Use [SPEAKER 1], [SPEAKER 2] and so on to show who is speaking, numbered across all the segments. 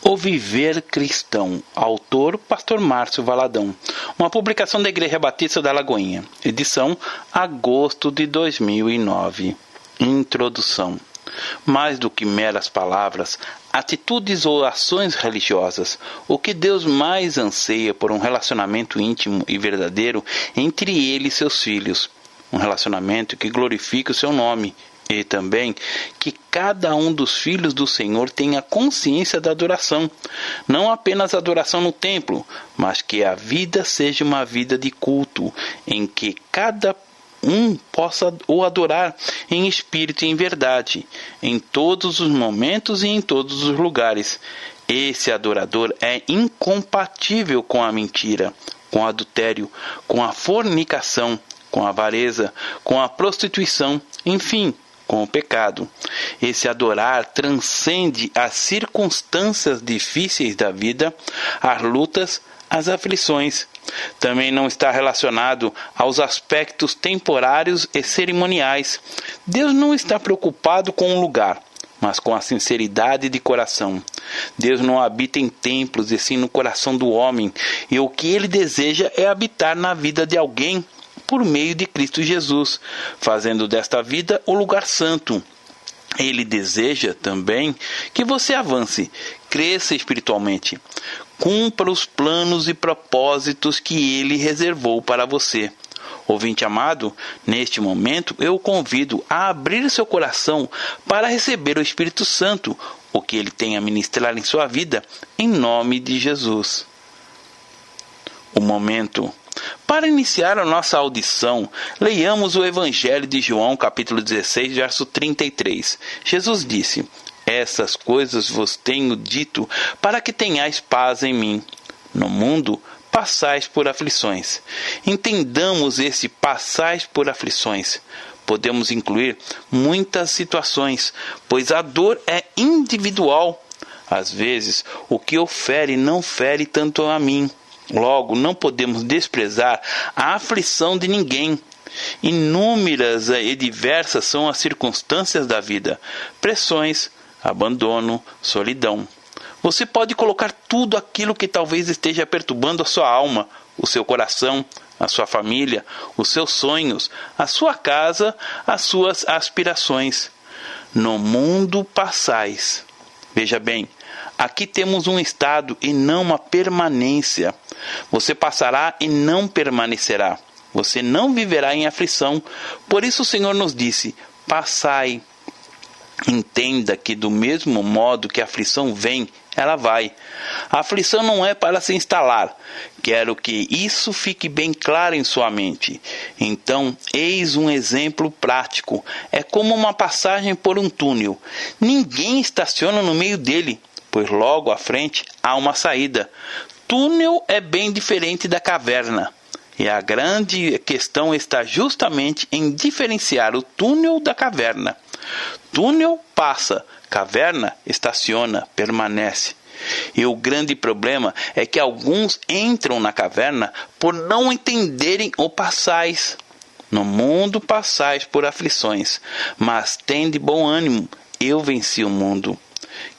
[SPEAKER 1] O Viver Cristão, autor Pastor Márcio Valadão, uma publicação da Igreja Batista da Lagoinha, edição agosto de 2009. Introdução. Mais do que meras palavras, atitudes ou ações religiosas, o que Deus mais anseia por um relacionamento íntimo e verdadeiro entre Ele e seus filhos, um relacionamento que glorifique o seu nome, e também que cada um dos filhos do Senhor tenha consciência da adoração, não apenas a adoração no templo, mas que a vida seja uma vida de culto, em que cada um possa o adorar em espírito e em verdade, em todos os momentos e em todos os lugares. Esse adorador é incompatível com a mentira, com o adultério, com a fornicação, com a avareza, com a prostituição, enfim, com o pecado. Esse adorar transcende as circunstâncias difíceis da vida, as lutas, as aflições. Também não está relacionado aos aspectos temporários e cerimoniais. Deus não está preocupado com o lugar, mas com a sinceridade de coração. Deus não habita em templos, e sim no coração do homem, e o que Ele deseja é habitar na vida de alguém por meio de Cristo Jesus, fazendo desta vida o lugar santo. Ele deseja também que você avance, cresça espiritualmente, cumpra os planos e propósitos que Ele reservou para você. Ouvinte amado, neste momento eu o convido a abrir seu coração para receber o Espírito Santo, o que Ele tem a ministrar em sua vida, em nome de Jesus. O momento. Para iniciar a nossa audição, leiamos o Evangelho de João, capítulo 16, verso 33. Jesus disse: "Essas coisas vos tenho dito, para que tenhais paz em mim. No mundo passais por aflições." Entendamos esse passais por aflições. Podemos incluir muitas situações, pois a dor é individual. Às vezes, o que o fere não fere tanto a mim. Logo, não podemos desprezar a aflição de ninguém. Inúmeras e diversas são as circunstâncias da vida: pressões, abandono, solidão. Você pode colocar tudo aquilo que talvez esteja perturbando a sua alma, o seu coração, a sua família, os seus sonhos, a sua casa, as suas aspirações. No mundo passais. Veja bem, aqui temos um estado e não uma permanência. Você passará e não permanecerá. Você não viverá em aflição. Por isso o Senhor nos disse: passai. Entenda que do mesmo modo que a aflição vem, ela vai. A aflição não é para se instalar. Quero que isso fique bem claro em sua mente. Então, eis um exemplo prático. É como uma passagem por um túnel. Ninguém estaciona no meio dele, pois logo à frente há uma saída. Túnel é bem diferente da caverna. E a grande questão está justamente em diferenciar o túnel da caverna. Túnel passa, caverna estaciona, permanece. E o grande problema é que alguns entram na caverna por não entenderem o passais. No mundo passais por aflições, mas tende bom ânimo, eu venci o mundo.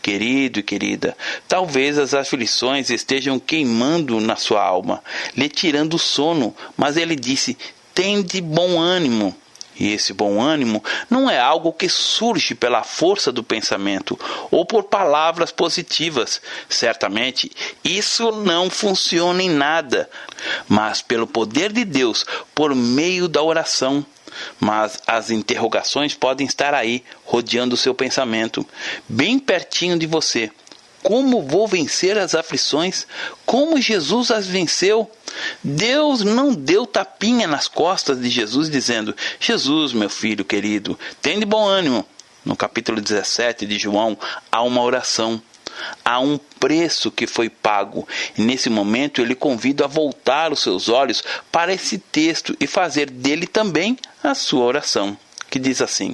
[SPEAKER 1] Querido e querida, talvez as aflições estejam queimando na sua alma, lhe tirando o sono, mas ele disse: tende bom ânimo. E esse bom ânimo não é algo que surge pela força do pensamento ou por palavras positivas. Certamente, isso não funciona em nada, mas pelo poder de Deus, por meio da oração. Mas as interrogações podem estar aí, rodeando o seu pensamento, bem pertinho de você. Como vou vencer as aflições? Como Jesus as venceu? Deus não deu tapinha nas costas de Jesus dizendo: Jesus, meu filho querido, tem de bom ânimo. No capítulo 17 de João há uma oração. Há um preço que foi pago. E nesse momento ele convida a voltar os seus olhos para esse texto e fazer dele também a sua oração, que diz assim: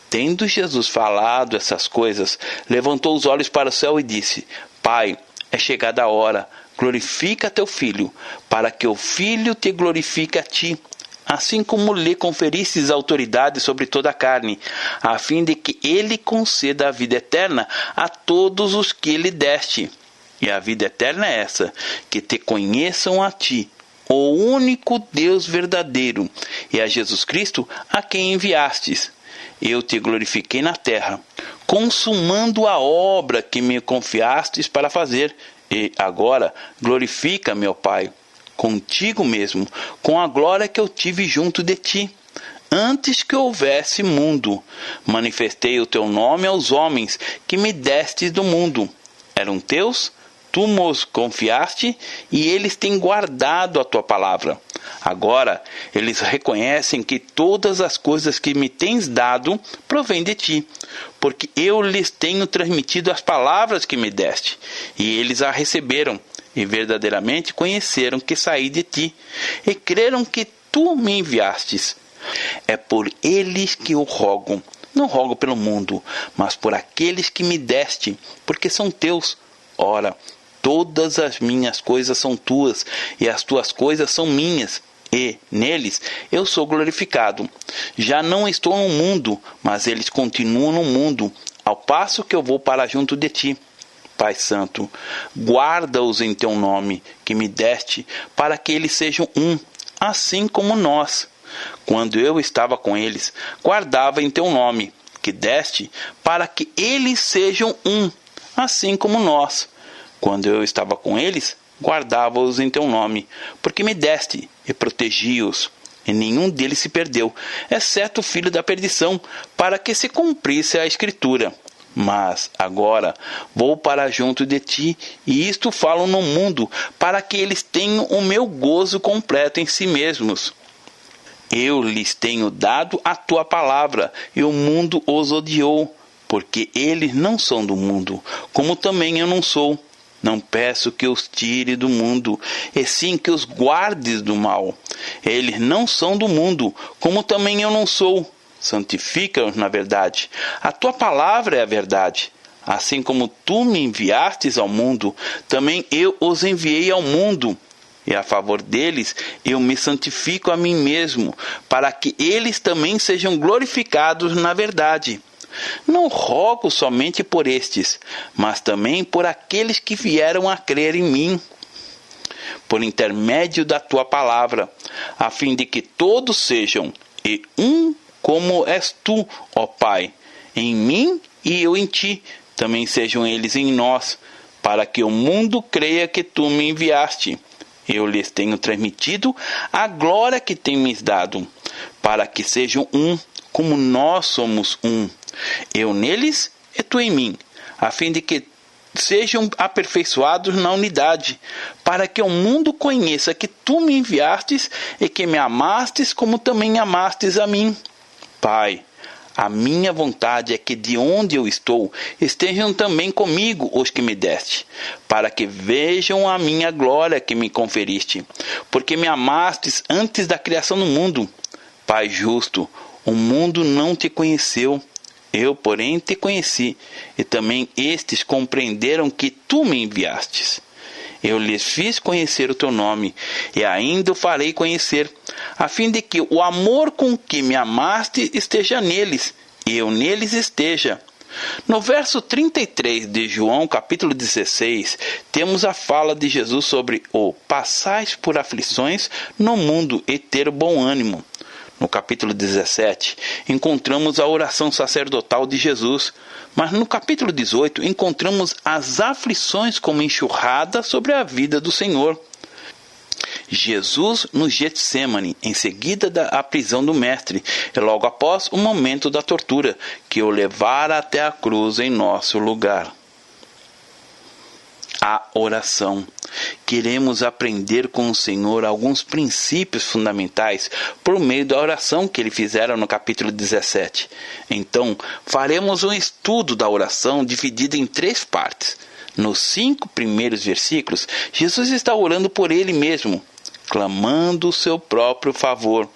[SPEAKER 1] tendo Jesus falado essas coisas, levantou os olhos para o céu e disse: Pai, é chegada a hora, glorifica teu Filho, para que o Filho te glorifique a ti, assim como lhe conferistes autoridade sobre toda a carne, a fim de que ele conceda a vida eterna a todos os que lhe deste. E a vida eterna é essa, que te conheçam a ti, o único Deus verdadeiro, e a Jesus Cristo, a quem enviastes. Eu te glorifiquei na terra, consumando a obra que me confiastes para fazer. E agora glorifica, meu Pai, contigo mesmo, com a glória que eu tive junto de ti. Antes que houvesse mundo, manifestei o teu nome aos homens que me destes do mundo. Eram teus, tu nos confiaste, e eles têm guardado a tua palavra. Agora eles reconhecem que todas as coisas que me tens dado provêm de ti, porque eu lhes tenho transmitido as palavras que me deste, e eles a receberam, e verdadeiramente conheceram que saí de ti, e creram que tu me enviastes. É por eles que eu rogo. Não rogo pelo mundo, mas por aqueles que me deste, porque são teus. Ora, todas as minhas coisas são tuas, e as tuas coisas são minhas, e neles eu sou glorificado. Já não estou no mundo, mas eles continuam no mundo, ao passo que eu vou para junto de ti. Pai Santo, guarda-os em teu nome, que me deste, para que eles sejam um, assim como nós. Quando eu estava com eles, guardava em teu nome, que deste, para que eles sejam um, assim como nós. Quando eu estava com eles, guardava-os em teu nome, porque me deste, e protegi-os. E nenhum deles se perdeu, exceto o filho da perdição, para que se cumprisse a Escritura. Mas agora vou para junto de ti, e isto falo no mundo, para que eles tenham o meu gozo completo em si mesmos. Eu lhes tenho dado a tua palavra, e o mundo os odiou, porque eles não são do mundo, como também eu não sou. Não peço que os tire do mundo, e sim que os guardes do mal. Eles não são do mundo, como também eu não sou. Santifica-os na verdade. A tua palavra é a verdade. Assim como tu me enviastes ao mundo, também eu os enviei ao mundo. E a favor deles eu me santifico a mim mesmo, para que eles também sejam glorificados na verdade. Não rogo somente por estes, mas também por aqueles que vieram a crer em mim, por intermédio da tua palavra, a fim de que todos sejam e um como és tu, ó Pai, em mim e eu em ti, também sejam eles em nós, para que o mundo creia que tu me enviaste. Eu lhes tenho transmitido a glória que tens dado, para que sejam um, como nós somos um. Eu neles e tu em mim, a fim de que sejam aperfeiçoados na unidade, para que o mundo conheça que tu me enviastes e que me amastes como também amastes a mim. Pai, a minha vontade é que de onde eu estou estejam também comigo os que me deste, para que vejam a minha glória que me conferiste, porque me amastes antes da criação do mundo. Pai justo, o mundo não te conheceu, eu, porém, te conheci, e também estes compreenderam que tu me enviastes. Eu lhes fiz conhecer o teu nome, e ainda o farei conhecer, a fim de que o amor com que me amaste esteja neles, e eu neles esteja. No verso 33 de João, capítulo 16, temos a fala de Jesus sobre o passais por aflições no mundo e ter bom ânimo. No capítulo 17, encontramos a oração sacerdotal de Jesus, mas no capítulo 18 encontramos as aflições como enxurrada sobre a vida do Senhor. Jesus no Getsêmani, em seguida da prisão do Mestre, e logo após o momento da tortura, que o levara até a cruz em nosso lugar. A oração. Queremos aprender com o Senhor alguns princípios fundamentais por meio da oração que ele fizera no capítulo 17. Então, faremos um estudo da oração dividido em 3 partes. Nos 5 primeiros versículos, Jesus está orando por ele mesmo, clamando o seu próprio favor.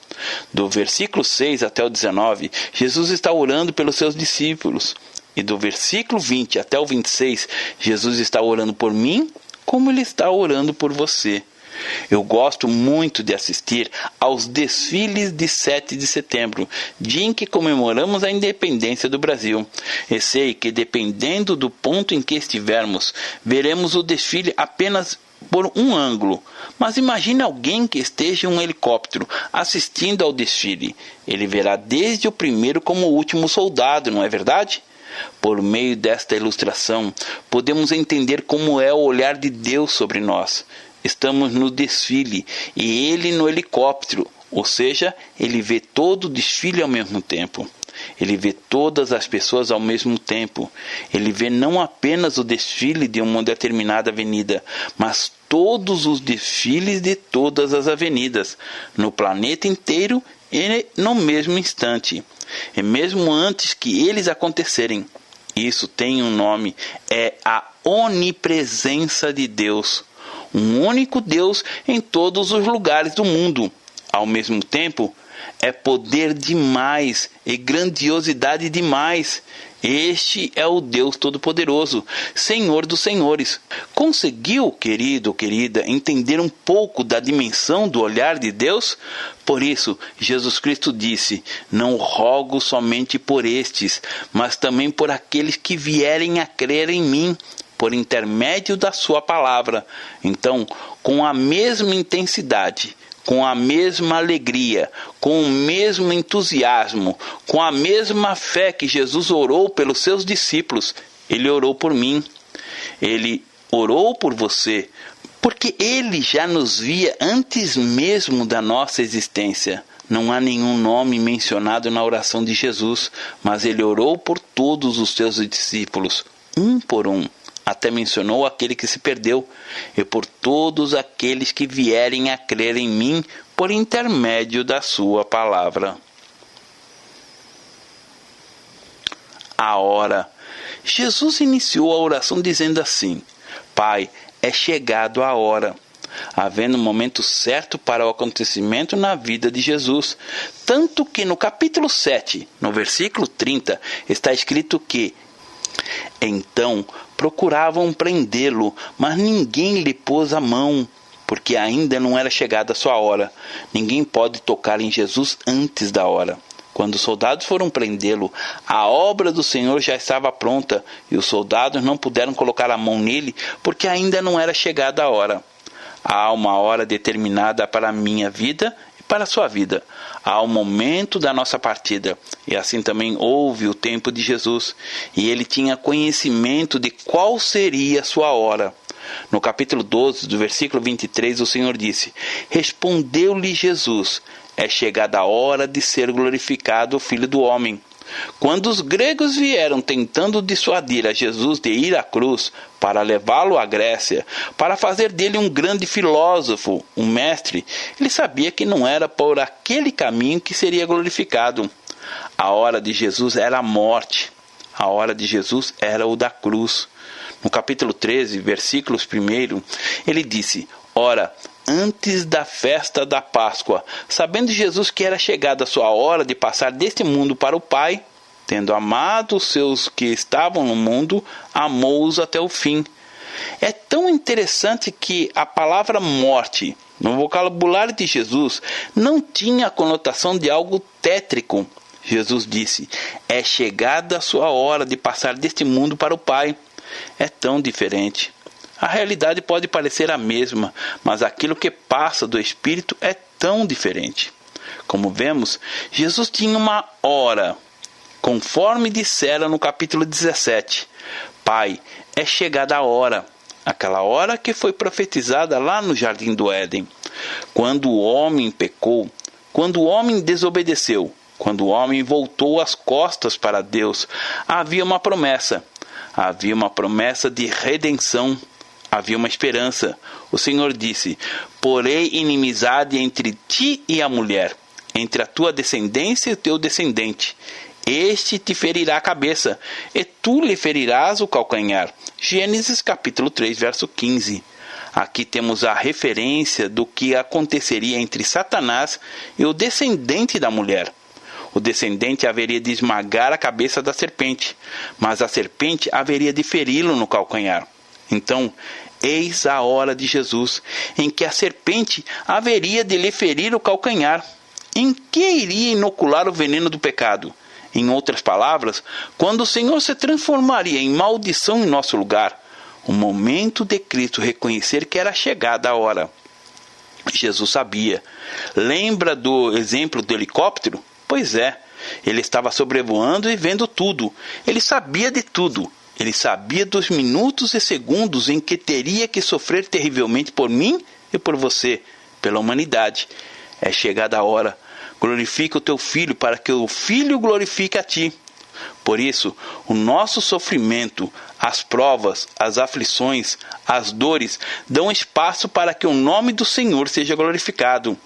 [SPEAKER 1] Do versículo 6 até o 19, Jesus está orando pelos seus discípulos. E do versículo 20 até o 26, Jesus está orando por mim, como ele está orando por você. Eu gosto muito de assistir aos desfiles de 7 de setembro, dia em que comemoramos a independência do Brasil. E sei que, dependendo do ponto em que estivermos, veremos o desfile apenas por um ângulo. Mas imagine alguém que esteja em um helicóptero assistindo ao desfile. Ele verá desde o primeiro como o último soldado, não é verdade? Por meio desta ilustração, podemos entender como é o olhar de Deus sobre nós. Estamos no desfile e ele no helicóptero, ou seja, ele vê todo o desfile ao mesmo tempo. Ele vê todas as pessoas ao mesmo tempo. Ele vê não apenas o desfile de uma determinada avenida, mas todos os desfiles de todas as avenidas, no planeta inteiro e no mesmo instante, e mesmo antes que eles acontecerem. Isso tem um nome, é a onipresença de Deus. Um único Deus em todos os lugares do mundo. Ao mesmo tempo, é poder demais e grandiosidade demais. Este é o Deus Todo-Poderoso, Senhor dos Senhores. Conseguiu, querido ou querida, entender um pouco da dimensão do olhar de Deus? Por isso, Jesus Cristo disse: não rogo somente por estes, mas também por aqueles que vierem a crer em mim, por intermédio da sua palavra. Então, com a mesma intensidade, com a mesma alegria, com o mesmo entusiasmo, com a mesma fé que Jesus orou pelos seus discípulos, ele orou por mim. Ele orou por você, porque ele já nos via antes mesmo da nossa existência. Não há nenhum nome mencionado na oração de Jesus, mas ele orou por todos os seus discípulos, um por um. Até mencionou aquele que se perdeu, e por todos aqueles que vierem a crer em mim por intermédio da sua palavra. A hora. Jesus iniciou a oração dizendo assim: Pai, é chegado a hora, havendo um momento certo para o acontecimento na vida de Jesus. Tanto que no capítulo 7, no versículo 30, está escrito que então procuravam prendê-lo, mas ninguém lhe pôs a mão, porque ainda não era chegada a sua hora. Ninguém pode tocar em Jesus antes da hora. Quando os soldados foram prendê-lo, a obra do Senhor já estava pronta, e os soldados não puderam colocar a mão nele, porque ainda não era chegada a hora. Há uma hora determinada para a minha vida e para a sua vida. Há o momento da nossa partida, e assim também houve o tempo de Jesus, e ele tinha conhecimento de qual seria a sua hora. No capítulo 12, do versículo 23, o Senhor disse: Respondeu-lhe Jesus: É chegada a hora de ser glorificado o Filho do Homem. Quando os gregos vieram tentando dissuadir a Jesus de ir à cruz para levá-lo à Grécia, para fazer dele um grande filósofo, um mestre, ele sabia que não era por aquele caminho que seria glorificado. A hora de Jesus era a morte. A hora de Jesus era o da cruz. No capítulo 13, versículos 1, ele disse: Ora, antes da festa da Páscoa, sabendo Jesus que era chegada a sua hora de passar deste mundo para o Pai, tendo amado os seus que estavam no mundo, amou-os até o fim. É tão interessante que a palavra morte, no vocabulário de Jesus, não tinha a conotação de algo tétrico. Jesus disse: é chegada a sua hora de passar deste mundo para o Pai. É tão diferente. A realidade pode parecer a mesma, mas aquilo que passa do Espírito é tão diferente. Como vemos, Jesus tinha uma hora, conforme dissera no capítulo 17. Pai, é chegada a hora, aquela hora que foi profetizada lá no Jardim do Éden. Quando o homem pecou, quando o homem desobedeceu, quando o homem voltou as costas para Deus, havia uma promessa. Havia uma promessa de redenção. Havia uma esperança. O Senhor disse: porei inimizade entre ti e a mulher, entre a tua descendência e o teu descendente. Este te ferirá a cabeça, e tu lhe ferirás o calcanhar. Gênesis capítulo 3, verso 15. Aqui temos a referência do que aconteceria entre Satanás e o descendente da mulher. O descendente haveria de esmagar a cabeça da serpente, mas a serpente haveria de feri-lo no calcanhar. Então, Eis a hora de Jesus, em que a serpente haveria de lhe ferir o calcanhar. Em que iria inocular o veneno do pecado? Em outras palavras, quando o Senhor se transformaria em maldição em nosso lugar, o momento de Cristo reconhecer que era chegada a hora. Jesus sabia. Lembra do exemplo do helicóptero? Pois é, ele estava sobrevoando e vendo tudo. Ele sabia de tudo. Ele sabia dos minutos e segundos em que teria que sofrer terrivelmente por mim e por você, pela humanidade. É chegada a hora. Glorifica o teu Filho para que o Filho glorifique a ti. Por isso, o nosso sofrimento, as provas, as aflições, as dores, dão espaço para que o nome do Senhor seja glorificado.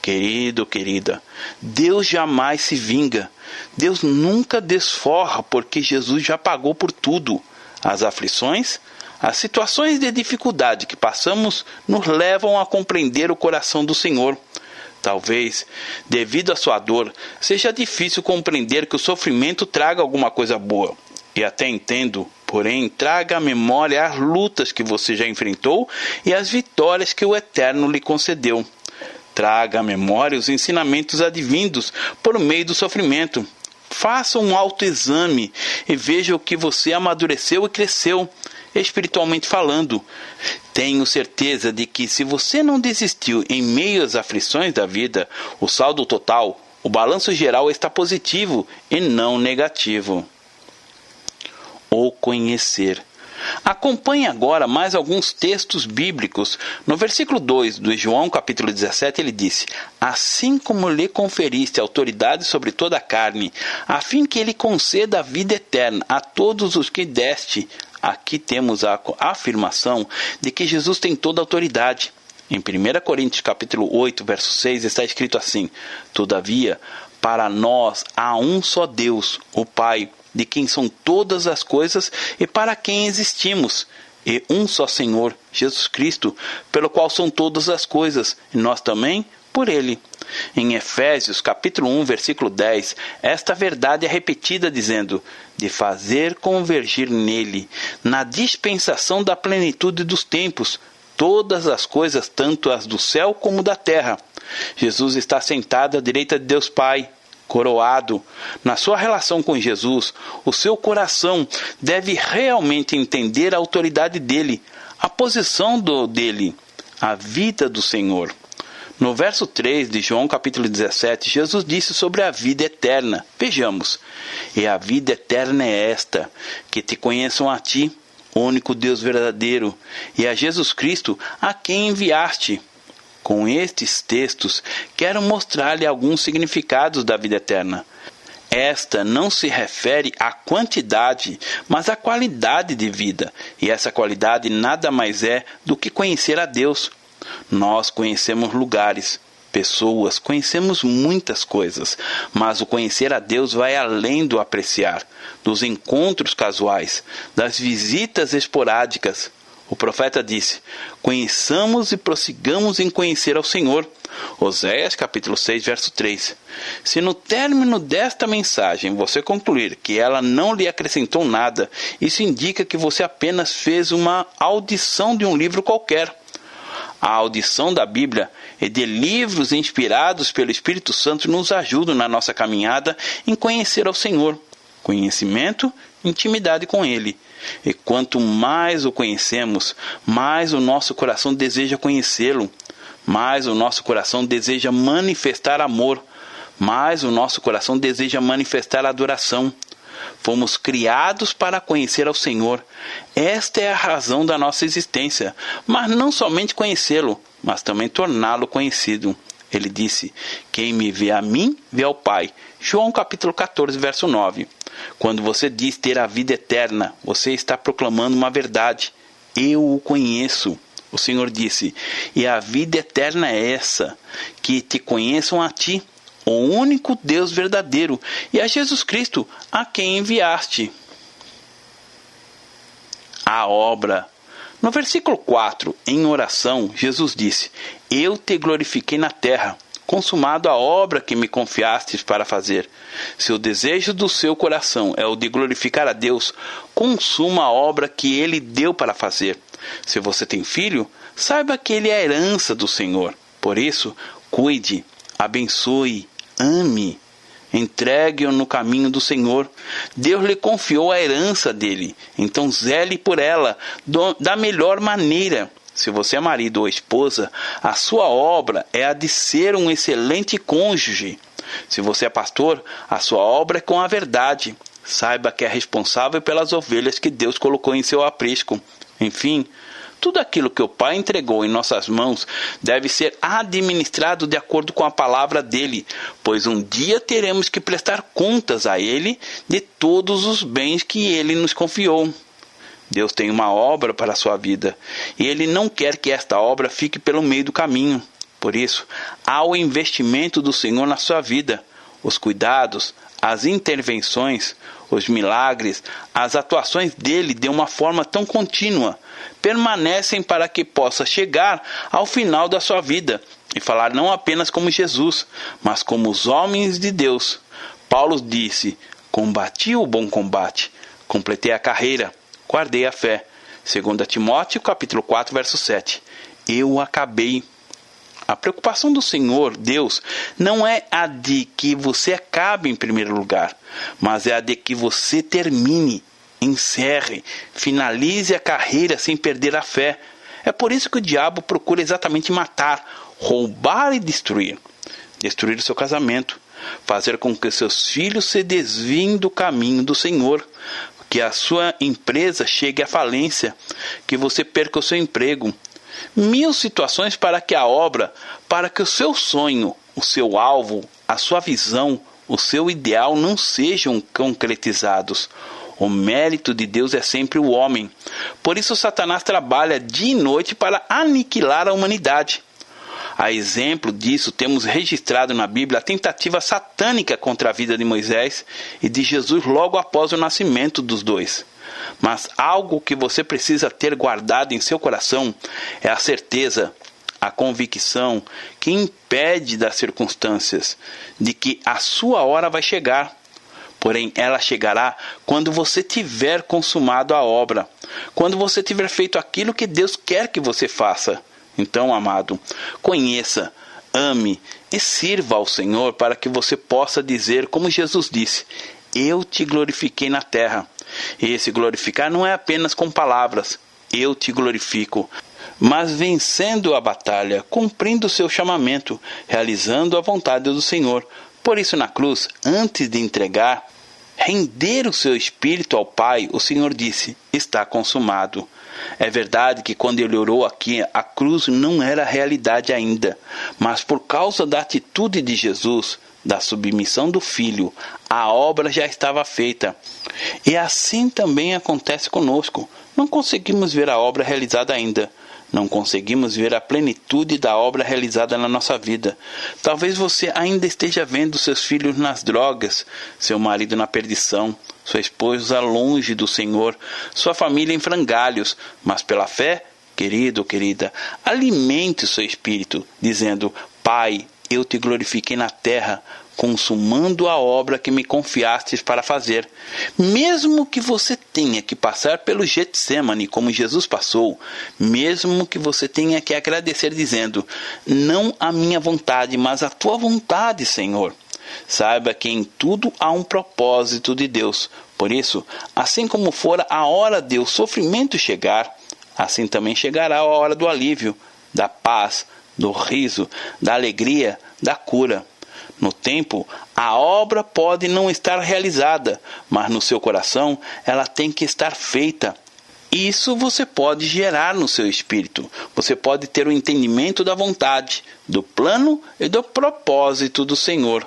[SPEAKER 1] Querido, querida, Deus jamais se vinga. Deus nunca desforra, porque Jesus já pagou por tudo. As aflições, as situações de dificuldade que passamos nos levam a compreender o coração do Senhor. Talvez, devido à sua dor, seja difícil compreender que o sofrimento traga alguma coisa boa. E até entendo, porém, traga à memória as lutas que você já enfrentou e as vitórias que o Eterno lhe concedeu. Traga à memória os ensinamentos advindos por meio do sofrimento. Faça um autoexame e veja o que você amadureceu e cresceu, espiritualmente falando. Tenho certeza de que se você não desistiu em meio às aflições da vida, o saldo total, o balanço geral está positivo e não negativo. O conhecer. Acompanhe agora mais alguns textos bíblicos. No versículo 2 de João, capítulo 17, ele disse: assim como lhe conferiste autoridade sobre toda a carne, a fim que ele conceda a vida eterna a todos os que deste. Aqui temos a afirmação de que Jesus tem toda a autoridade. Em 1 Coríntios capítulo 8, verso 6, está escrito assim: todavia, para nós há um só Deus, o Pai, de quem são todas as coisas e para quem existimos, e um só Senhor, Jesus Cristo, pelo qual são todas as coisas, e nós também por Ele. Em Efésios, capítulo 1, versículo 10, esta verdade é repetida dizendo: de fazer convergir nele, na dispensação da plenitude dos tempos, todas as coisas, tanto as do céu como da terra. Jesus está sentado à direita de Deus Pai, coroado. Na sua relação com Jesus, o seu coração deve realmente entender a autoridade dele, a posição dele, a vida do Senhor. No verso 3 de João capítulo 17, Jesus disse sobre a vida eterna. Vejamos: e a vida eterna é esta, que te conheçam a ti, o único Deus verdadeiro, e a Jesus Cristo, a quem enviaste. Com estes textos, quero mostrar-lhe alguns significados da vida eterna. Esta não se refere à quantidade, mas à qualidade de vida, e essa qualidade nada mais é do que conhecer a Deus. Nós conhecemos lugares, pessoas, conhecemos muitas coisas, mas o conhecer a Deus vai além do apreciar, dos encontros casuais, das visitas esporádicas. O profeta disse: conheçamos e prossigamos em conhecer ao Senhor. Oséias capítulo 6, verso 3. Se no término desta mensagem você concluir que ela não lhe acrescentou nada, isso indica que você apenas fez uma audição de um livro qualquer. A audição da Bíblia e de livros inspirados pelo Espírito Santo nos ajudam na nossa caminhada em conhecer ao Senhor. Conhecimento, intimidade com Ele. E quanto mais o conhecemos, mais o nosso coração deseja conhecê-lo, mais o nosso coração deseja manifestar amor, mais o nosso coração deseja manifestar adoração. Fomos criados para conhecer ao Senhor. Esta é a razão da nossa existência, mas não somente conhecê-lo, mas também torná-lo conhecido. Ele disse: quem me vê a mim, vê ao Pai. João capítulo 14, verso 9. Quando você diz ter a vida eterna, você está proclamando uma verdade. Eu o conheço. O Senhor disse: e a vida eterna é essa, que te conheçam a ti, o único Deus verdadeiro, e a Jesus Cristo, a quem enviaste. A obra. No versículo 4, em oração, Jesus disse: eu te glorifiquei na terra, consumado a obra que me confiastes para fazer. Se o desejo do seu coração é o de glorificar a Deus, consuma a obra que Ele deu para fazer. Se você tem filho, saiba que ele é a herança do Senhor. Por isso, cuide, abençoe, ame. Entregue-o no caminho do Senhor. Deus lhe confiou a herança dele, então zele por ela da melhor maneira. Se você é marido ou esposa, a sua obra é a de ser um excelente cônjuge. Se você é pastor, a sua obra é com a verdade. Saiba que é responsável pelas ovelhas que Deus colocou em seu aprisco. Enfim, tudo aquilo que o Pai entregou em nossas mãos deve ser administrado de acordo com a palavra dele, pois um dia teremos que prestar contas a ele de todos os bens que ele nos confiou. Deus tem uma obra para a sua vida, e Ele não quer que esta obra fique pelo meio do caminho. Por isso, há o investimento do Senhor na sua vida, os cuidados, as intervenções, os milagres, as atuações dele de uma forma tão contínua, permanecem para que possa chegar ao final da sua vida e falar não apenas como Jesus, mas como os homens de Deus. Paulo disse: combati o bom combate, completei a carreira, guardei a fé. 2 Timóteo, capítulo 4, verso 7. Eu acabei. A preocupação do Senhor, Deus, não é a de que você acabe em primeiro lugar, mas é a de que você termine, encerre, finalize a carreira sem perder a fé. É por isso que o diabo procura exatamente matar, roubar e destruir. Destruir o seu casamento, fazer com que seus filhos se desviem do caminho do Senhor, que a sua empresa chegue à falência, que você perca o seu emprego. 1000 situações para que a obra, para que o seu sonho, o seu alvo, a sua visão, o seu ideal não sejam concretizados. O mérito de Deus é sempre o homem. Por isso Satanás trabalha dia e noite para aniquilar a humanidade. A exemplo disso, temos registrado na Bíblia a tentativa satânica contra a vida de Moisés e de Jesus logo após o nascimento dos dois. Mas algo que você precisa ter guardado em seu coração é a certeza, a convicção que impede das circunstâncias, de que a sua hora vai chegar. Porém, ela chegará quando você tiver consumado a obra, quando você tiver feito aquilo que Deus quer que você faça. Então, amado, conheça, ame e sirva ao Senhor para que você possa dizer como Jesus disse: eu te glorifiquei na terra. E esse glorificar não é apenas com palavras, eu te glorifico, mas vencendo a batalha, cumprindo o seu chamamento, realizando a vontade do Senhor. Por isso, na cruz, antes de entregar, render o seu espírito ao Pai, o Senhor disse: está consumado. É verdade que quando ele orou aqui, a cruz não era realidade ainda, mas por causa da atitude de Jesus, da submissão do Filho, a obra já estava feita. E assim também acontece conosco. Não conseguimos ver a obra realizada ainda. Não conseguimos ver a plenitude da obra realizada na nossa vida. Talvez você ainda esteja vendo seus filhos nas drogas, seu marido na perdição, sua esposa longe do Senhor, sua família em frangalhos, mas pela fé, querido, querida, alimente o seu espírito, dizendo: Pai, eu te glorifiquei na terra, consumando a obra que me confiastes para fazer. Mesmo que você tenha que passar pelo Getsemane como Jesus passou, mesmo que você tenha que agradecer dizendo: não a minha vontade, mas a tua vontade, Senhor. Saiba que em tudo há um propósito de Deus. Por isso, assim como fora a hora de o sofrimento chegar, assim também chegará a hora do alívio, da paz, do riso, da alegria, da cura. No tempo, a obra pode não estar realizada, mas no seu coração ela tem que estar feita. Isso você pode gerar no seu espírito. Você pode ter o entendimento da vontade, do plano e do propósito do Senhor.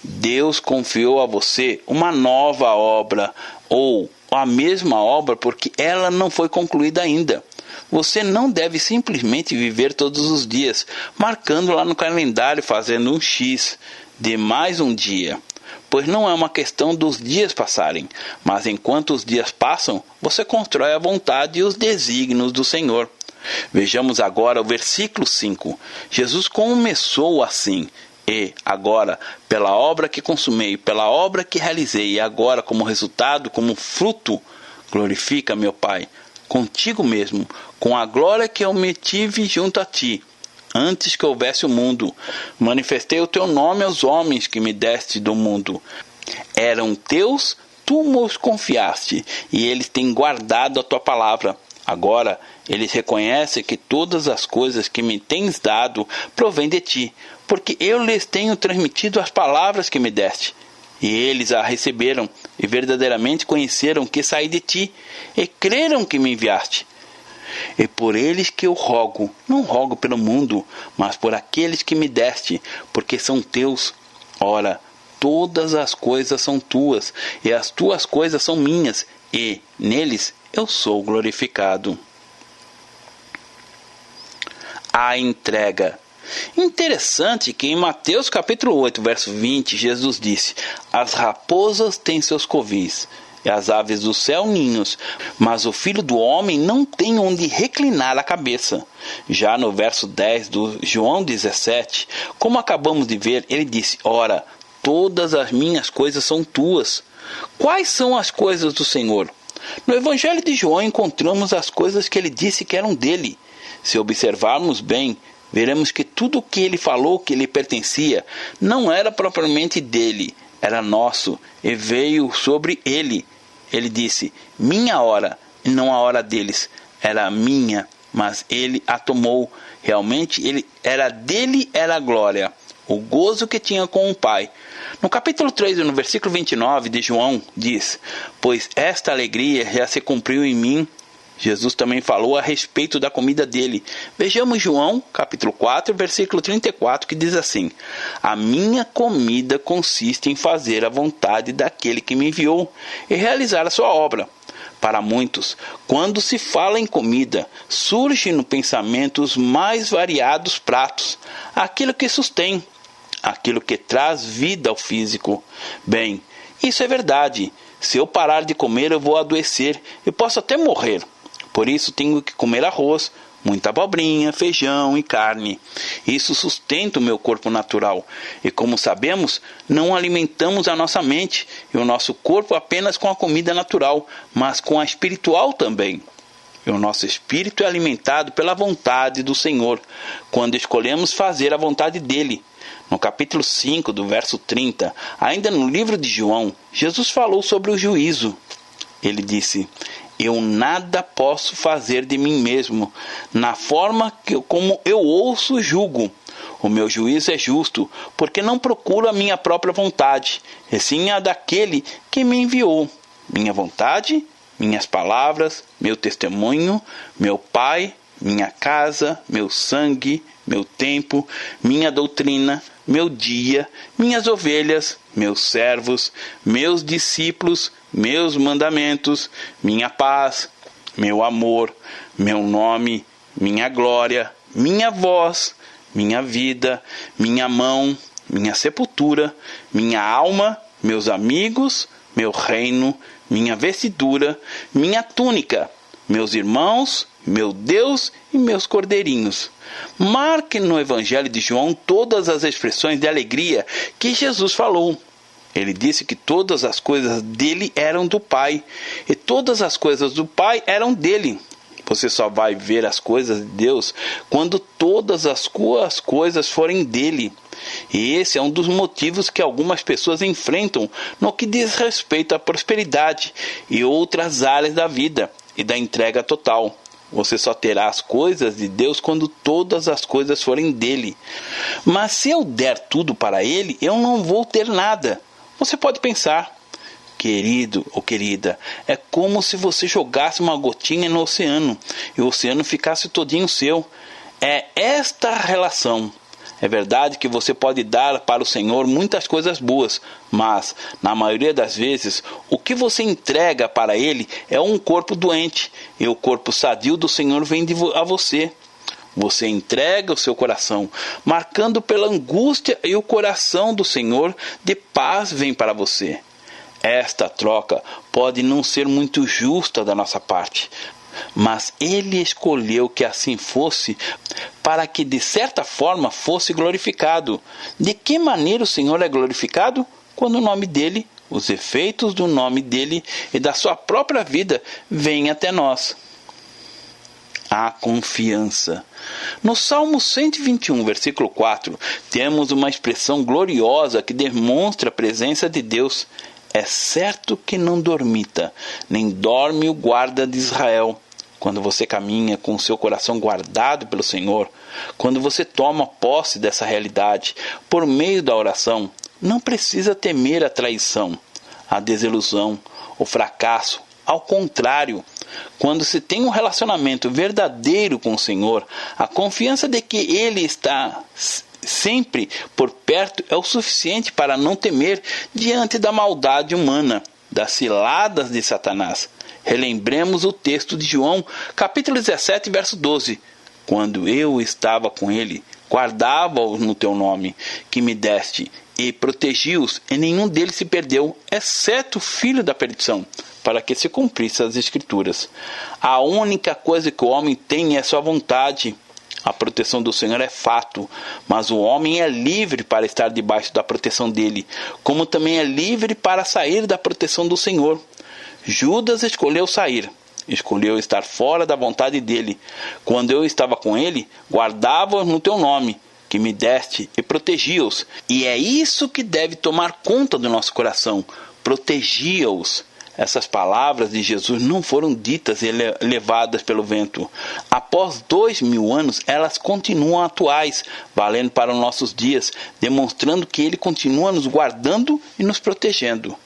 [SPEAKER 1] Deus confiou a você uma nova obra, ou a mesma obra, porque ela não foi concluída ainda. Você não deve simplesmente viver todos os dias, marcando lá no calendário, fazendo um X de mais um dia. Pois não é uma questão dos dias passarem, mas enquanto os dias passam, você constrói a vontade e os desígnios do Senhor. Vejamos agora o versículo 5. Jesus começou assim: E agora, pela obra que consumei, pela obra que realizei, e agora como resultado, como fruto, glorifica, meu Pai, contigo mesmo, com a glória que eu me tive junto a ti, antes que houvesse o mundo. Manifestei o teu nome aos homens que me deste do mundo. Eram teus, tu me confiaste, e eles têm guardado a tua palavra. Agora, eles reconhecem que todas as coisas que me tens dado provêm de ti, porque eu lhes tenho transmitido as palavras que me deste. E eles a receberam, e verdadeiramente conheceram que saí de ti, e creram que me enviaste. E por eles que eu rogo, não rogo pelo mundo, mas por aqueles que me deste, porque são teus. Ora, todas as coisas são tuas, e as tuas coisas são minhas, e neles eu sou glorificado. A entrega. Interessante que em Mateus capítulo 8, verso 20, Jesus disse: as raposas têm seus covis, e as aves do céu ninhos, mas o Filho do Homem não tem onde reclinar a cabeça. Já no verso 10 do João 17, como acabamos de ver, ele disse: ora, todas as minhas coisas são tuas. Quais são as coisas do Senhor? No Evangelho de João encontramos as coisas que ele disse que eram dele. Se observarmos bem, veremos que tudo o que ele falou que lhe pertencia não era propriamente dele, era nosso, e veio sobre ele. Ele disse: minha hora, e não a hora deles. Era minha, mas ele a tomou. Realmente, ele era dele, era a glória, o gozo que tinha com o Pai. No capítulo 3, no versículo 29 de João, diz: pois esta alegria já se cumpriu em mim. Jesus também falou a respeito da comida dele. Vejamos João, capítulo 4, versículo 34, que diz assim: a minha comida consiste em fazer a vontade daquele que me enviou e realizar a sua obra. Para muitos, quando se fala em comida, surge no pensamento os mais variados pratos, aquilo que sustém, aquilo que traz vida ao físico. Bem, isso é verdade. Se eu parar de comer, eu vou adoecer e posso até morrer. Por isso tenho que comer arroz, muita abobrinha, feijão e carne. Isso sustenta o meu corpo natural. E como sabemos, não alimentamos a nossa mente e o nosso corpo apenas com a comida natural, mas com a espiritual também. E o nosso espírito é alimentado pela vontade do Senhor, quando escolhemos fazer a vontade dele. No capítulo 5, do verso 30, ainda no livro de João, Jesus falou sobre o juízo. Ele disse: eu nada posso fazer de mim mesmo, na forma como eu ouço julgo. O meu juízo é justo, porque não procuro a minha própria vontade, e sim a daquele que me enviou. Minha vontade, minhas palavras, meu testemunho, meu Pai, minha casa, meu sangue, meu tempo, minha doutrina, meu dia, minhas ovelhas, meus servos, meus discípulos, meus mandamentos, minha paz, meu amor, meu nome, minha glória, minha voz, minha vida, minha mão, minha sepultura, minha alma, meus amigos, meu reino, minha vestidura, minha túnica, meus irmãos, meu Deus e meus cordeirinhos. Marque no Evangelho de João todas as expressões de alegria que Jesus falou. Ele disse que todas as coisas dele eram do Pai, e todas as coisas do Pai eram dele. Você só vai ver as coisas de Deus quando todas as suas coisas forem dele. E esse é um dos motivos que algumas pessoas enfrentam no que diz respeito à prosperidade e outras áreas da vida e da entrega total. Você só terá as coisas de Deus quando todas as coisas forem dele. Mas se eu der tudo para ele, eu não vou ter nada. Você pode pensar: querido ou querida, é como se você jogasse uma gotinha no oceano e o oceano ficasse todinho seu. É esta a relação. É verdade que você pode dar para o Senhor muitas coisas boas, mas, na maioria das vezes, o que você entrega para Ele é um corpo doente, e o corpo sadio do Senhor vem a você. Você entrega o seu coração, marcando pela angústia, e o coração do Senhor de paz vem para você. Esta troca pode não ser muito justa da nossa parte, mas Ele escolheu que assim fosse para que de certa forma fosse glorificado. De que maneira o Senhor é glorificado? Quando o nome dele, os efeitos do nome dele e da sua própria vida vêm até nós. A confiança. No Salmo 121, versículo 4, temos uma expressão gloriosa que demonstra a presença de Deus. É certo que não dormita, nem dorme o guarda de Israel. Quando você caminha com o seu coração guardado pelo Senhor, quando você toma posse dessa realidade por meio da oração, não precisa temer a traição, a desilusão, o fracasso. Ao contrário, quando se tem um relacionamento verdadeiro com o Senhor, a confiança de que Ele está sempre por perto é o suficiente para não temer diante da maldade humana, das ciladas de Satanás. Relembremos o texto de João, capítulo 17, verso 12. Quando eu estava com ele, guardava-os no teu nome, que me deste, e protegi-os, e nenhum deles se perdeu, exceto o filho da perdição, para que se cumprisse as Escrituras. A única coisa que o homem tem é sua vontade. A proteção do Senhor é fato, mas o homem é livre para estar debaixo da proteção dele, como também é livre para sair da proteção do Senhor. Judas escolheu sair, escolheu estar fora da vontade dele. Quando eu estava com ele, guardava-os no teu nome, que me deste, e protegia-os. E é isso que deve tomar conta do nosso coração, protegia-os. Essas palavras de Jesus não foram ditas e levadas pelo vento. Após 2000 anos, elas continuam atuais, valendo para os nossos dias, demonstrando que Ele continua nos guardando e nos protegendo.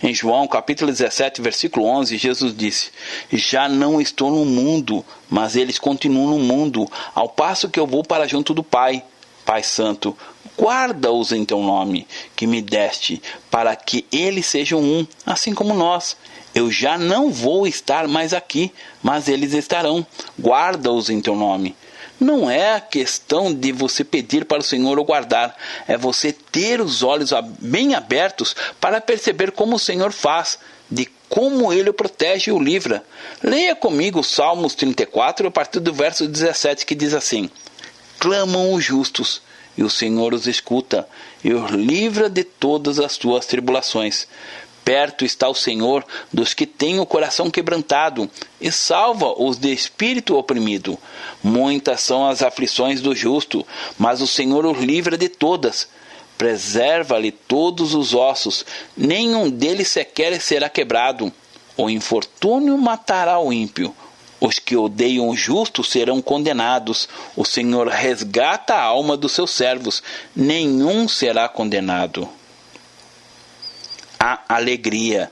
[SPEAKER 1] Em João capítulo 17, versículo 11, Jesus disse: já não estou no mundo, mas eles continuam no mundo, ao passo que eu vou para junto do Pai. Pai Santo, guarda-os em teu nome, que me deste, para que eles sejam um, assim como nós. Eu já não vou estar mais aqui, mas eles estarão. Guarda-os em teu nome. Não é a questão de você pedir para o Senhor o guardar, é você ter os olhos bem abertos para perceber como o Senhor faz, de como Ele o protege e o livra. Leia comigo Salmos 34, a partir do verso 17, que diz assim: clamam os justos, e o Senhor os escuta, e os livra de todas as suas tribulações. Perto está o Senhor dos que têm o coração quebrantado, e salva-os de espírito oprimido. Muitas são as aflições do justo, mas o Senhor os livra de todas. Preserva-lhe todos os ossos, nenhum deles sequer será quebrado. O infortúnio matará o ímpio. Os que odeiam o justo serão condenados. O Senhor resgata a alma dos seus servos. Nenhum será condenado. A alegria.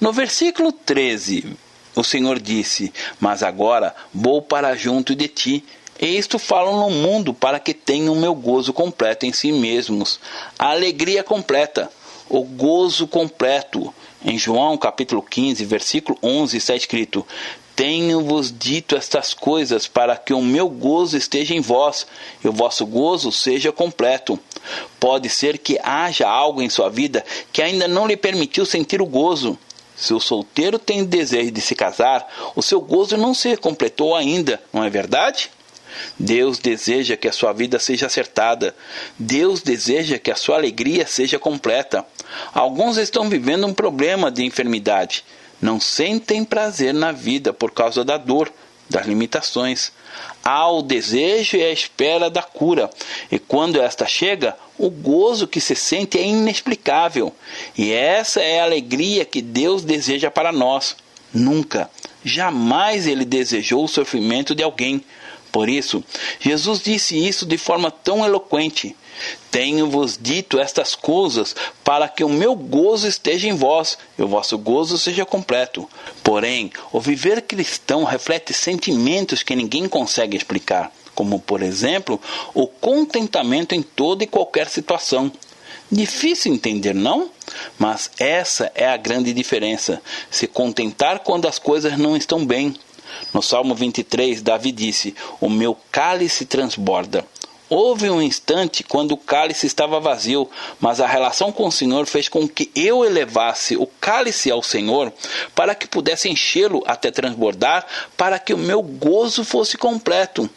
[SPEAKER 1] No versículo 13, o Senhor disse: mas agora vou para junto de ti. E isto falo no mundo para que tenham o meu gozo completo em si mesmos. A alegria completa. O gozo completo. Em João capítulo 15, versículo 11 está escrito: tenho-vos dito estas coisas para que o meu gozo esteja em vós e o vosso gozo seja completo. Pode ser que haja algo em sua vida que ainda não lhe permitiu sentir o gozo. Se o solteiro tem desejo de se casar, o seu gozo não se completou ainda, não é verdade? Deus deseja que a sua vida seja acertada. Deus deseja que a sua alegria seja completa. Alguns estão vivendo um problema de enfermidade. Não sentem prazer na vida por causa da dor, das limitações. Há o desejo e a espera da cura. E quando esta chega, o gozo que se sente é inexplicável. E essa é a alegria que Deus deseja para nós. Nunca, jamais Ele desejou o sofrimento de alguém. Por isso, Jesus disse isso de forma tão eloquente: tenho-vos dito estas coisas para que o meu gozo esteja em vós e o vosso gozo seja completo. Porém, o viver cristão reflete sentimentos que ninguém consegue explicar, como, por exemplo, o contentamento em toda e qualquer situação. Difícil entender, não? Mas essa é a grande diferença: se contentar quando as coisas não estão bem. No Salmo 23, Davi disse: o meu cálice transborda. Houve um instante quando o cálice estava vazio, mas a relação com o Senhor fez com que eu elevasse o cálice ao Senhor para que pudesse enchê-lo até transbordar, para que o meu gozo fosse completo.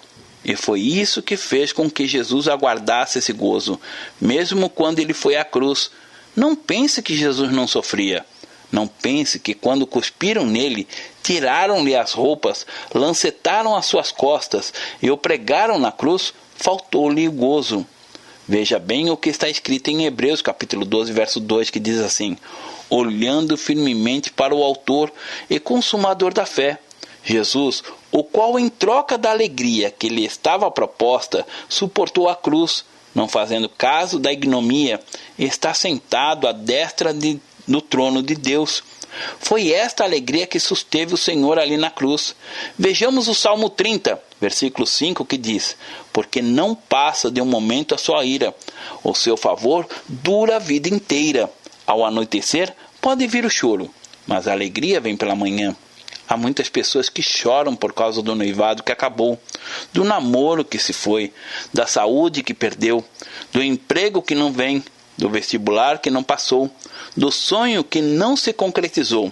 [SPEAKER 1] E foi isso que fez com que Jesus aguardasse esse gozo, mesmo quando ele foi à cruz. Não pense que Jesus não sofria. Não pense que quando cuspiram nele, tiraram-lhe as roupas, lancetaram as suas costas e o pregaram na cruz, faltou-lhe o gozo. Veja bem o que está escrito em Hebreus capítulo 12, verso 2, que diz assim: olhando firmemente para o autor e consumador da fé, Jesus, o qual em troca da alegria que lhe estava proposta, suportou a cruz, não fazendo caso da ignomia, e está sentado à destra do trono de Deus. Foi esta alegria que susteve o Senhor ali na cruz. Vejamos o Salmo 30, versículo 5, que diz: porque não passa de um momento a sua ira, o seu favor dura a vida inteira. Ao anoitecer pode vir o choro, mas a alegria vem pela manhã. Há muitas pessoas que choram por causa do noivado que acabou, do namoro que se foi, da saúde que perdeu, do emprego que não vem, do vestibular que não passou, do sonho que não se concretizou.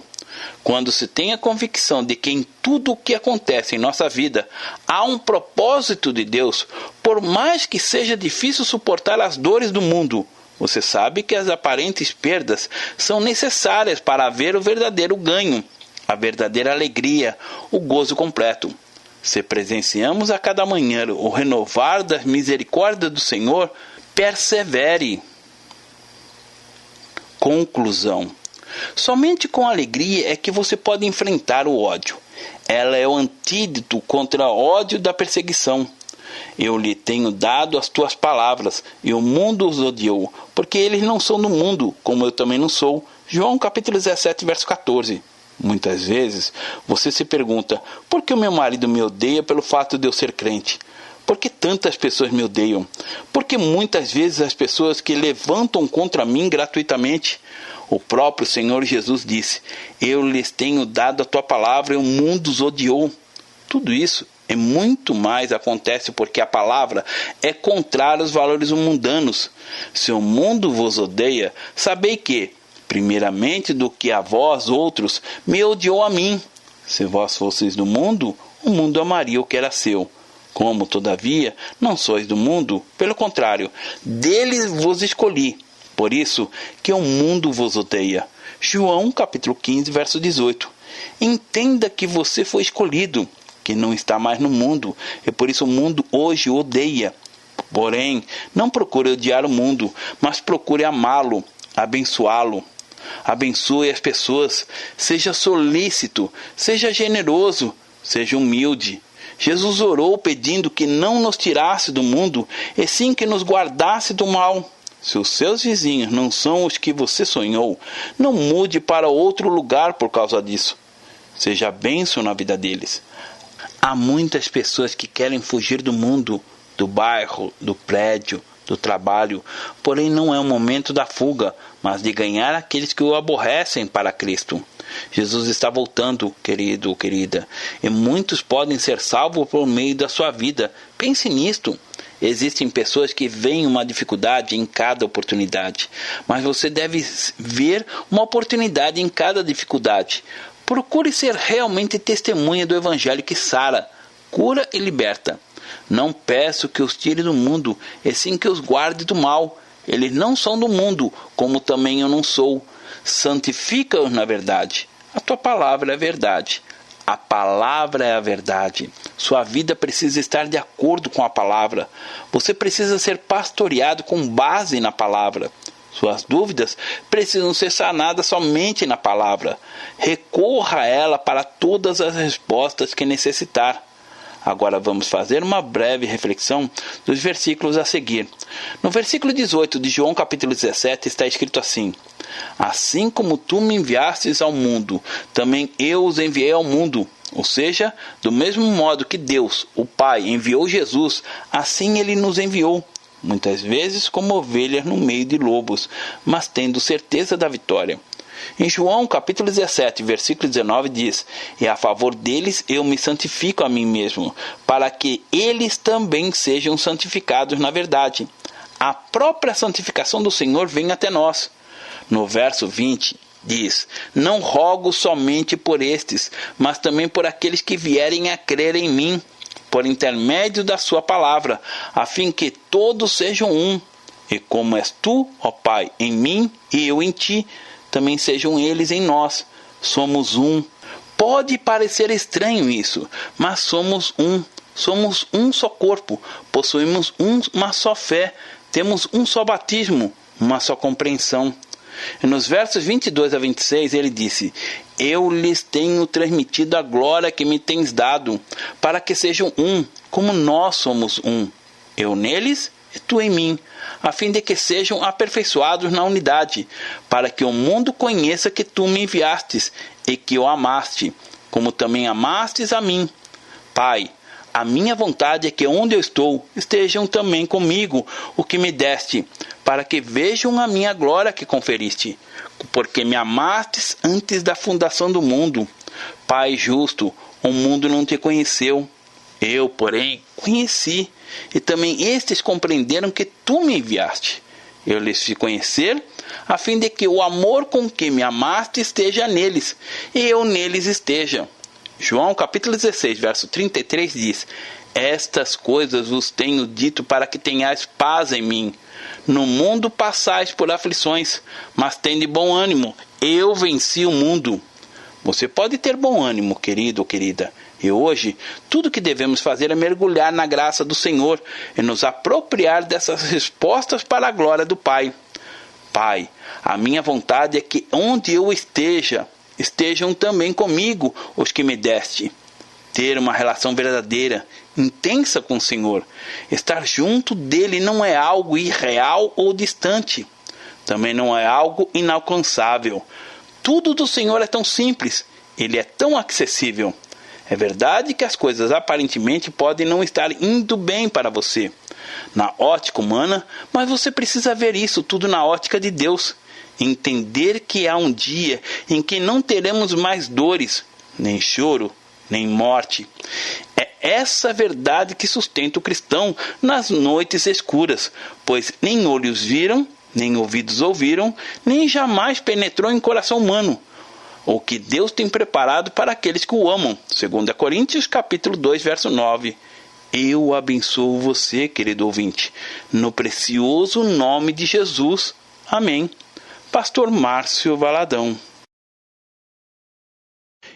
[SPEAKER 1] Quando se tem a convicção de que em tudo o que acontece em nossa vida há um propósito de Deus, por mais que seja difícil suportar as dores do mundo, você sabe que as aparentes perdas são necessárias para haver o verdadeiro ganho, a verdadeira alegria, o gozo completo. Se presenciamos a cada manhã o renovar das misericórdias do Senhor, persevere. Conclusão. Somente com alegria é que você pode enfrentar o ódio. Ela é o antídoto contra o ódio da perseguição. Eu lhe tenho dado as tuas palavras, e o mundo os odiou, porque eles não são do mundo, como eu também não sou. João capítulo 17, verso 14. Muitas vezes você se pergunta: por que o meu marido me odeia pelo fato de eu ser crente? Por que tantas pessoas me odeiam? Porque muitas vezes as pessoas que levantam contra mim gratuitamente. O próprio Senhor Jesus disse: eu lhes tenho dado a tua palavra e o mundo os odiou. Tudo isso e muito mais acontece porque a palavra é contrária aos valores mundanos. Se o mundo vos odeia, sabei que, primeiramente do que a vós outros, me odiou a mim. Se vós fosseis do mundo, o mundo amaria o que era seu. Como, todavia, não sois do mundo, pelo contrário, dele vos escolhi. Por isso que o mundo vos odeia. João capítulo 15, verso 18. Entenda que você foi escolhido, que não está mais no mundo, e por isso o mundo hoje o odeia. Porém, não procure odiar o mundo, mas procure amá-lo, abençoá-lo. Abençoe as pessoas, seja solícito, seja generoso, seja humilde. Jesus orou pedindo que não nos tirasse do mundo, e sim que nos guardasse do mal. Se os seus vizinhos não são os que você sonhou, não mude para outro lugar por causa disso. Seja bênção na vida deles. Há muitas pessoas que querem fugir do mundo, do bairro, do prédio, do trabalho, porém não é o momento da fuga, mas de ganhar aqueles que o aborrecem para Cristo. Jesus está voltando, querido ou querida, e muitos podem ser salvos por meio da sua vida. Pense nisto. Existem pessoas que veem uma dificuldade em cada oportunidade, mas você deve ver uma oportunidade em cada dificuldade. Procure ser realmente testemunha do Evangelho que sara, cura e liberta. Não peço que os tire do mundo, e sim que os guarde do mal. Eles não são do mundo, como também eu não sou. Santifica-os na verdade. A tua palavra é verdade. A palavra é a verdade. Sua vida precisa estar de acordo com a palavra. Você precisa ser pastoreado com base na palavra. Suas dúvidas precisam ser sanadas somente na palavra. Recorra a ela para todas as respostas que necessitar. Agora vamos fazer uma breve reflexão dos versículos a seguir. No versículo 18 de João capítulo 17 está escrito assim: assim como tu me enviastes ao mundo, também eu os enviei ao mundo. Ou seja, do mesmo modo que Deus, o Pai, enviou Jesus, assim ele nos enviou. Muitas vezes como ovelhas no meio de lobos, mas tendo certeza da vitória. Em João capítulo 17, versículo 19 diz: e a favor deles eu me santifico a mim mesmo, para que eles também sejam santificados na verdade. A própria santificação do Senhor vem até nós. No verso 20 diz: não rogo somente por estes, mas também por aqueles que vierem a crer em mim, por intermédio da sua palavra, a fim que todos sejam um. E como és tu, ó Pai, em mim e eu em ti, também sejam eles em nós. Somos um. Pode parecer estranho isso, mas somos um. Somos um só corpo, possuímos uma só fé, temos um só batismo, uma só compreensão. E nos versos 22 a 26 ele disse: Eu lhes tenho transmitido a glória que me tens dado, para que sejam um, como nós somos um. Eu neles e tu em mim, a fim de que sejam aperfeiçoados na unidade, para que o mundo conheça que tu me enviastes e que o amaste, como também amastes a mim. Pai, a minha vontade é que onde eu estou, estejam também comigo o que me deste, para que vejam a minha glória que conferiste, porque me amastes antes da fundação do mundo. Pai justo, o mundo não te conheceu. Eu, porém, conheci, e também estes compreenderam que tu me enviaste. Eu lhes fiz conhecer, a fim de que o amor com que me amaste esteja neles, e eu neles esteja. João capítulo 16, verso 33 diz: Estas coisas vos tenho dito para que tenhais paz em mim. No mundo passais por aflições, mas tende bom ânimo. Eu venci o mundo. Você pode ter bom ânimo, querido ou querida. E hoje, tudo que devemos fazer é mergulhar na graça do Senhor e nos apropriar dessas respostas para a glória do Pai. Pai, a minha vontade é que onde eu esteja, estejam também comigo os que me deste. Ter uma relação verdadeira, intensa com o Senhor. Estar junto dele não é algo irreal ou distante. Também não é algo inalcançável. Tudo do Senhor é tão simples. Ele é tão acessível. É verdade que as coisas aparentemente podem não estar indo bem para você, na ótica humana, mas você precisa ver isso tudo na ótica de Deus. Entender que há um dia em que não teremos mais dores, nem choro, nem morte. É essa verdade que sustenta o cristão nas noites escuras, pois nem olhos viram, nem ouvidos ouviram, nem jamais penetrou em coração humano o que Deus tem preparado para aqueles que o amam. 2 Coríntios capítulo 2, verso 9. Eu abençoo você, querido ouvinte, no precioso nome de Jesus. Amém. Pastor Márcio Valadão.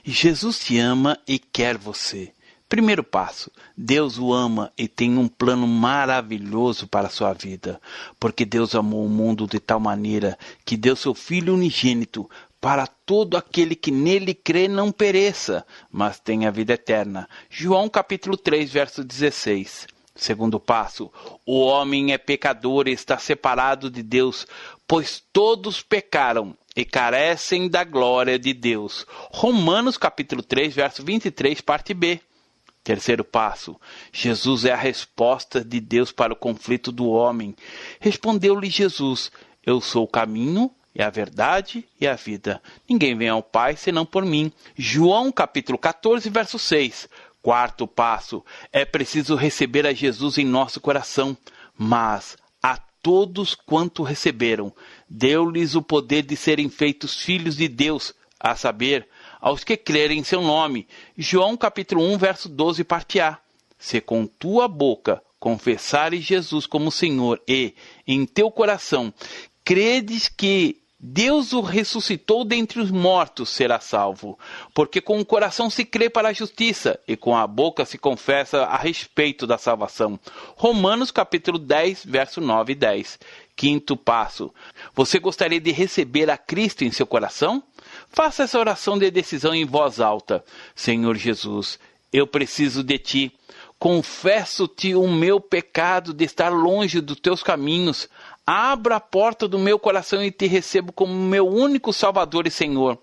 [SPEAKER 1] Jesus te ama e quer você. Primeiro passo, Deus o ama e tem um plano maravilhoso para a sua vida, porque Deus amou o mundo de tal maneira que deu seu Filho unigênito para todo aquele que nele crê não pereça, mas tenha vida eterna. João capítulo 3, verso 16. Segundo passo, o homem é pecador e está separado de Deus, pois todos pecaram e carecem da glória de Deus. Romanos capítulo 3, verso 23, parte B. Terceiro passo, Jesus é a resposta de Deus para o conflito do homem. Respondeu-lhe Jesus: Eu sou o caminho e a verdade e a vida. Ninguém vem ao Pai senão por mim. João capítulo 14, verso 6. Quarto passo, é preciso receber a Jesus em nosso coração, mas a todos quanto receberam, deu-lhes o poder de serem feitos filhos de Deus, a saber, aos que crerem em seu nome. João capítulo 1, verso 12, parte A. Se com tua boca confessares Jesus como Senhor e, em teu coração, credes que Deus o ressuscitou dentre os mortos, será salvo. Porque com o coração se crê para a justiça e com a boca se confessa a respeito da salvação. Romanos capítulo 10, verso 9 e 10. Quinto passo. Você gostaria de receber a Cristo em seu coração? Faça essa oração de decisão em voz alta. Senhor Jesus, eu preciso de Ti. Confesso-te o meu pecado de estar longe dos Teus caminhos. Abra a porta do meu coração e te recebo como meu único Salvador e Senhor.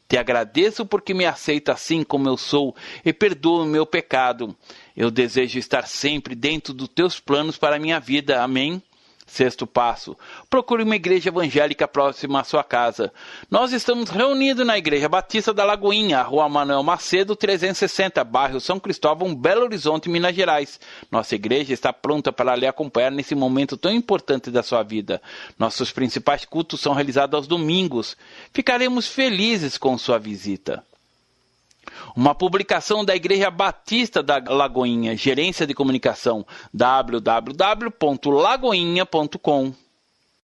[SPEAKER 1] Te agradeço porque me aceita assim como eu sou e perdoa o meu pecado. Eu desejo estar sempre dentro dos teus planos para a minha vida. Amém? Sexto passo, procure uma igreja evangélica próxima à sua casa. Nós estamos reunidos na Igreja Batista da Lagoinha, Rua Manuel Macedo, 360, bairro São Cristóvão, Belo Horizonte, Minas Gerais. Nossa igreja está pronta para lhe acompanhar nesse momento tão importante da sua vida. Nossos principais cultos são realizados aos domingos. Ficaremos felizes com sua visita. Uma publicação da Igreja Batista da Lagoinha, Gerência de Comunicação, www.lagoinha.com.